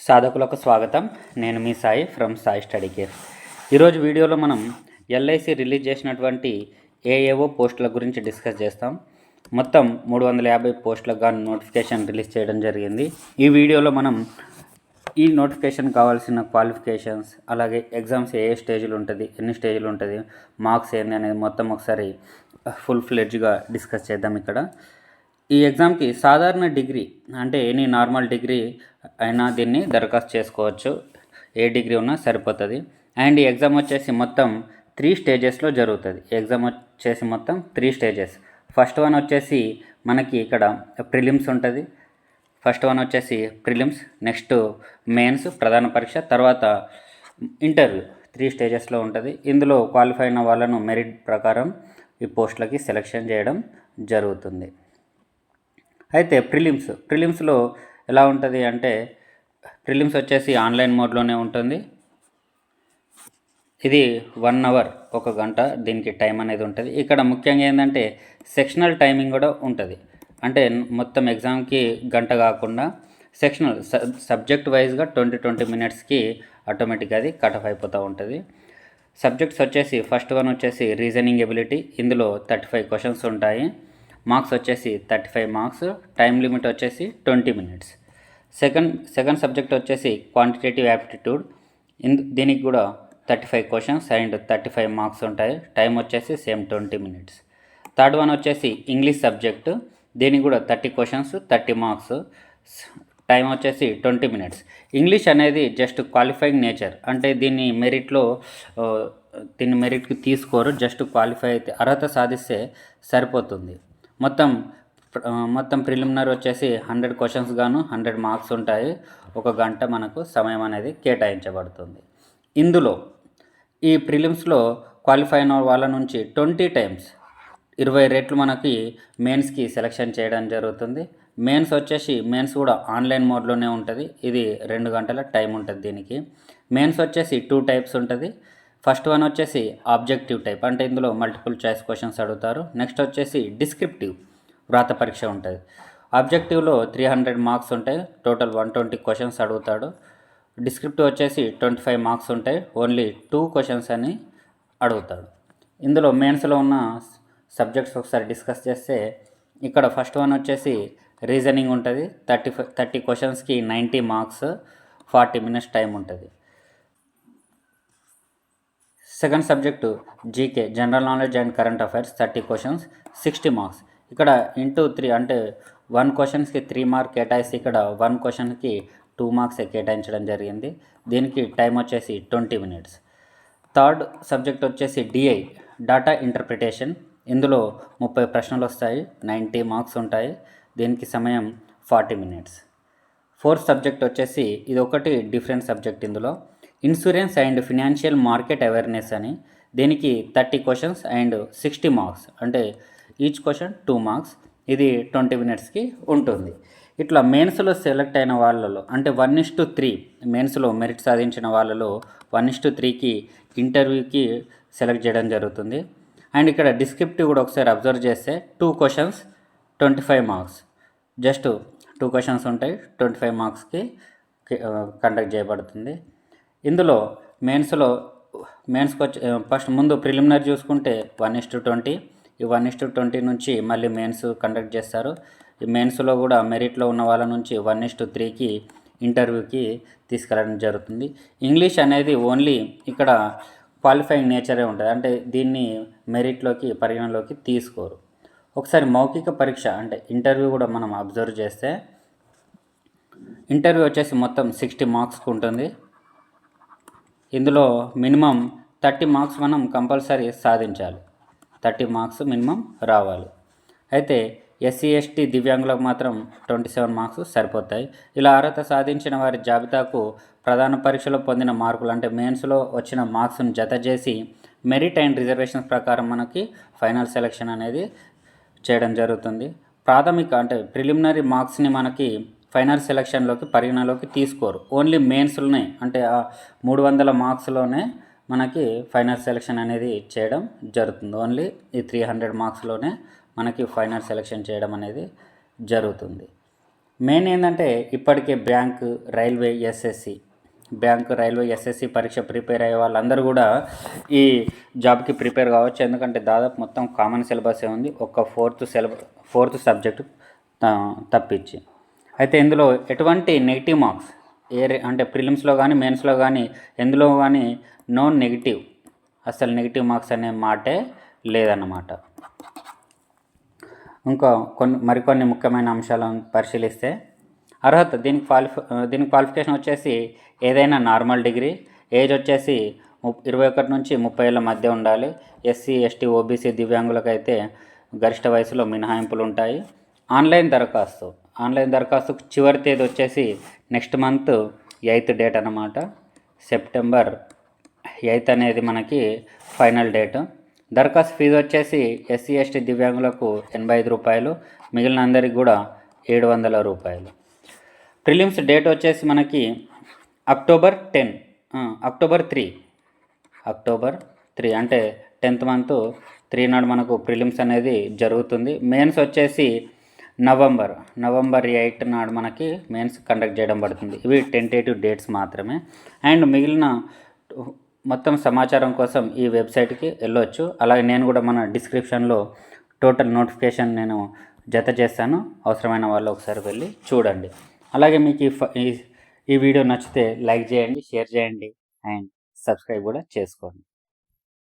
సాధకులకు స్వాగతం. నేను మీ Sai from Sai study care. ఈరోజు వీడియోలో మనం ఎల్ఐసి రిలీజ్ చేసినటువంటి ఏఏఓ పోస్టుల గురించి డిస్కస్ చేస్తాం. మొత్తం 350 పోస్టులకు గాను నోటిఫికేషన్ రిలీజ్ చేయడం జరిగింది. ఈ వీడియోలో మనం ఈ నోటిఫికేషన్ కావాల్సిన క్వాలిఫికేషన్స్, అలాగే ఎగ్జామ్స్ ఏ స్టేజ్లు ఉంటుంది, ఎన్ని స్టేజ్లు ఉంటుంది, మార్క్స్ ఏంది అనేది మొత్తం ఒకసారి ఫుల్ ఫ్లెడ్జ్గా డిస్కస్ చేద్దాం. ఇక్కడ ఈ ఎగ్జామ్కి సాధారణ డిగ్రీ అంటే ఎనీ నార్మల్ డిగ్రీ అయినా దీన్ని దరఖాస్తు చేసుకోవచ్చు. ఏ డిగ్రీ ఉన్నా సరిపోతుంది. అండ్ ఈ ఎగ్జామ్ వచ్చేసి మొత్తం 3 స్టేజెస్లో జరుగుతుంది. ఎగ్జామ్ వచ్చేసి మొత్తం 3 స్టేజెస్. ఫస్ట్ వన్ వచ్చేసి మనకి ఇక్కడ ప్రిలిమ్స్ ఉంటుంది. ఫస్ట్ వన్ వచ్చేసి ప్రిలిమ్స్, నెక్స్ట్ మెయిన్స్ ప్రధాన పరీక్ష, తర్వాత ఇంటర్వ్యూ. 3 స్టేజెస్లో ఉంటుంది. ఇందులో క్వాలిఫై అయిన వాళ్ళను మెరిట్ ప్రకారం ఈ పోస్టులకి సెలెక్షన్ చేయడం జరుగుతుంది. అయితే ప్రిలిమ్స్లో ఎలా ఉంటుంది అంటే ప్రిలిమ్స్ వచ్చేసి ఆన్లైన్ మోడ్లోనే ఉంటుంది. ఇది 1 అవర్, 1 గంట దీనికి టైం అనేది ఉంటుంది. ఇక్కడ ముఖ్యంగా ఏంటంటే సెక్షనల్ టైమింగ్ కూడా ఉంటుంది. అంటే మొత్తం ఎగ్జామ్కి గంట కాకుండా సెక్షనల్ సబ్జెక్ట్ వైజ్గా 20 మినిట్స్కి ఆటోమేటిక్గా అది కట్ ఆఫ్ అయిపోతూ ఉంటుంది. సబ్జెక్ట్స్ వచ్చేసి ఫస్ట్ వన్ వచ్చేసి రీజనింగ్ ఎబిలిటీ. ఇందులో 35 క్వశ్చన్స్ ఉంటాయి. మార్క్స్ వచ్చేసి 35 మార్క్స్. టైం లిమిట్ వచ్చేసి 20 మినిట్స్. సెకండ్ సబ్జెక్ట్ వచ్చేసి క్వాంటిటేటివ్ యాప్టిట్యూడ్. దీనికి కూడా 35 క్వశ్చన్స్ అండ్ 35 మార్క్స్ ఉంటాయి. టైం వచ్చేసి సేమ్ 20 మినిట్స్. థర్డ్ వన్ వచ్చేసి ఇంగ్లీష్ సబ్జెక్టు. దీనికి కూడా 30 క్వశ్చన్స్, 30 మార్క్స్. టైం వచ్చేసి 20 మినిట్స్. ఇంగ్లీష్ అనేది జస్ట్ క్వాలిఫైయింగ్ నేచర్, అంటే దీన్ని మెరిట్కి తీసుకోరు. జస్ట్ క్వాలిఫై అయితే అర్హత సాధిస్తే సరిపోతుంది. మొత్తం ప్రిలిమినరీ వచ్చేసి 100 క్వశ్చన్స్ గాను 100 మార్క్స్ ఉంటాయి. 1 గంట మనకు సమయం అనేది కేటాయించబడుతుంది. ఇందులో ఈ ప్రిలిమ్స్లో క్వాలిఫై అయిన వాళ్ళ నుంచి 20 టైమ్స్ 20 రెట్లు మనకి మెయిన్స్కి సెలెక్షన్ చేయడం జరుగుతుంది. మెయిన్స్ కూడా ఆన్లైన్ మోడ్లోనే ఉంటుంది. ఇది 2 గంటల టైం ఉంటుంది దీనికి. మెయిన్స్ వచ్చేసి 2 టైప్స్ ఉంటుంది. ఫస్ట్ వన్ వచ్చేసి ఆబ్జెక్టివ్ టైప్, అంటే ఇందులో మల్టిపుల్ చాయిస్ క్వశ్చన్స్ అడుగుతారు. నెక్స్ట్ వచ్చేసి డిస్క్రిప్టివ్ వ్రాత పరీక్ష ఉంటుంది. ఆబ్జెక్టివ్లో 300 మార్క్స్ ఉంటాయి. టోటల్ 120 క్వశ్చన్స్ అడుగుతాడు. డిస్క్రిప్టివ్ వచ్చేసి 25 మార్క్స్ ఉంటాయి. ఓన్లీ 2 క్వశ్చన్స్ అని అడుగుతాడు. ఇందులో మెయిన్స్లో ఉన్న సబ్జెక్ట్స్ ఒకసారి డిస్కస్ చేస్తే ఇక్కడ ఫస్ట్ వన్ వచ్చేసి రీజనింగ్ ఉంటుంది. 30 క్వశ్చన్స్కి 90 మార్క్స్, 40 మినిట్స్ టైం ఉంటుంది. Second subject GK, general knowledge and current affairs, 30 questions, 60 marks. ఇక్కడ ఇంటూ 3 అంటే 1 క్వశ్చన్స్కి 3 మార్క్ కేటాయిస్తే ఇక్కడ 1 క్వశ్చన్కి 2 మార్క్స్ కేటాయించడం జరిగింది. దీనికి టైం వచ్చేసి 20 మినిట్స్. థర్డ్ సబ్జెక్ట్ వచ్చేసి డిఐ, డాటా ఇంటర్ప్రిటేషన్. ఇందులో 30 ప్రశ్నలు వస్తాయి, 90 మార్క్స్ ఉంటాయి. దీనికి సమయం 40 మినిట్స్. ఫోర్త్ సబ్జెక్ట్ వచ్చేసి ఇది ఒకటి డిఫరెంట్ సబ్జెక్ట్. ఇందులో insurance and financial market awareness అని. దీనికి 30 క్వశ్చన్స్ అండ్ 60 మార్క్స్, అంటే ఈచ్ క్వశ్చన్ 2 మార్క్స్. ఇది 20 మినిట్స్కి ఉంటుంది. ఇట్లా మెయిన్స్లో సెలెక్ట్ అయిన వాళ్ళలో అంటే 1:3 మెయిన్స్లో మెరిట్ సాధించిన వాళ్ళలో 1:3కి ఇంటర్వ్యూకి సెలెక్ట్ చేయడం జరుగుతుంది. అండ్ ఇక్కడ డిస్క్రిప్టివ్ కూడా ఒకసారి అబ్జర్వ్ చేస్తే 2 క్వశ్చన్స్ 25 మార్క్స్. జస్ట్ 2 క్వశ్చన్స్ ఉంటాయి, 25 మార్క్స్కి కండక్ట్ చేయబడుతుంది. ఇందులో మెయిన్స్కి వచ్చి ఫస్ట్ ముందు ప్రిలిమినరీ చూసుకుంటే 1:20. ఈ 1:20 నుంచి మళ్ళీ మెయిన్స్ కండక్ట్ చేస్తారు. ఈ మెయిన్స్లో కూడా మెరిట్లో ఉన్న వాళ్ళ నుంచి 1:3కి ఇంటర్వ్యూకి తీసుకెళ్ళడం జరుగుతుంది. ఇంగ్లీష్ అనేది ఓన్లీ ఇక్కడ క్వాలిఫైయింగ్ నేచరే ఉంటుంది, అంటే దీన్ని మెరిట్లోకి పరిగణలోకి తీసుకోరు. ఒకసారి మౌఖిక పరీక్ష అంటే ఇంటర్వ్యూ కూడా మనం అబ్జర్వ్ చేస్తే ఇంటర్వ్యూ వచ్చేసి మొత్తం 60 మార్క్స్కి ఉంటుంది. ఇందులో మినిమం 30 మార్క్స్ మనం కంపల్సరీ సాధించాలి. 30 మార్క్స్ మినిమం రావాలి. అయితే ఎస్సీ ఎస్టీ దివ్యాంగులకు మాత్రం 27 మార్క్స్ సరిపోతాయి. ఇలా అర్హత సాధించిన వారి జాబితాకు ప్రధాన పరీక్షలో పొందిన మార్కులు అంటే మెయిన్స్లో వచ్చిన మార్క్స్ను జత చేసి మెరిట్ అండ్ రిజర్వేషన్స్ ప్రకారం మనకి ఫైనల్ సెలెక్షన్ అనేది చేయడం జరుగుతుంది. ప్రాథమిక అంటే ప్రిలిమినరీ మార్క్స్ని మనకి ఫైనల్ సెలక్షన్లోకి పరిగణలోకి తీసుకోరు. ఓన్లీ మెయిన్స్లోనే అంటే 300 మార్క్స్లోనే మనకి ఫైనల్ సెలక్షన్ అనేది చేయడం జరుగుతుంది. ఓన్లీ ఈ 300 మార్క్స్లోనే మనకి ఫైనల్ సెలక్షన్ చేయడం అనేది జరుగుతుంది. మెయిన్ ఏంటంటే ఇప్పటికే బ్యాంకు రైల్వే ఎస్ఎస్సి పరీక్ష ప్రిపేర్ అయ్యే వాళ్ళందరూ కూడా ఈ జాబ్కి ప్రిపేర్ కావచ్చు. ఎందుకంటే దాదాపు మొత్తం కామన్ సిలబసే ఉంది, ఒక ఫోర్త్ సబ్జెక్టు తప్పించి. అయితే ఇందులో ఎటువంటి నెగిటివ్ మార్క్స్ అంటే ప్రిలిమ్స్లో కానీ మెయిన్స్లో కానీ ఎందులో కానీ నో నెగిటివ్, అసలు నెగిటివ్ మార్క్స్ అనే మాటే లేదన్నమాట. ఇంకా మరికొన్ని ముఖ్యమైన అంశాలను పరిశీలిస్తే, అర్హత దీనికి క్వాలిఫికేషన్ వచ్చేసి ఏదైనా నార్మల్ డిగ్రీ, ఏజ్ వచ్చేసి 21 నుంచి 30 ఏళ్ళ మధ్య ఉండాలి. ఎస్సీ ఎస్టీ ఓబీసీ దివ్యాంగులకైతే గరిష్ట వయసులో మినహాయింపులు ఉంటాయి. ఆన్లైన్ దరఖాస్తు చివరి తేదీ వచ్చేసి నెక్స్ట్ మంత్ 8th డేట్ అన్నమాట. సెప్టెంబర్ 8th అనేది మనకి ఫైనల్ డేట్. దరఖాస్తు ఫీజు వచ్చేసి ఎస్సీ ఎస్టీ దివ్యాంగులకు 85 రూపాయలు, మిగిలిన అందరికి కూడా 700 రూపాయలు. ప్రిలిమ్స్ డేట్ వచ్చేసి మనకి అక్టోబర్ 3 అంటే 10th month 3 నాడు మనకు ప్రిలిమ్స్ అనేది జరుగుతుంది. మెయిన్స్ వచ్చేసి నవంబర్ 8 నాడు మనకి మెయిన్స్ కండక్ట్ చేయడం పడుతుంది. ఇవి టెంటేటివ్ డేట్స్ మాత్రమే. అండ్ మిగిలిన మొత్తం సమాచారం కోసం ఈ వెబ్సైట్కి వెళ్ళొచ్చు. అలాగే నేను కూడా మన డిస్క్రిప్షన్లో టోటల్ నోటిఫికేషన్ నేను జత చేస్తాను, అవసరమైన వాళ్ళు ఒకసారి వెళ్ళి చూడండి. అలాగే మీకు ఈ వీడియో నచ్చితే లైక్ చేయండి, షేర్ చేయండి అండ్ సబ్స్క్రైబ్ కూడా చేసుకోండి.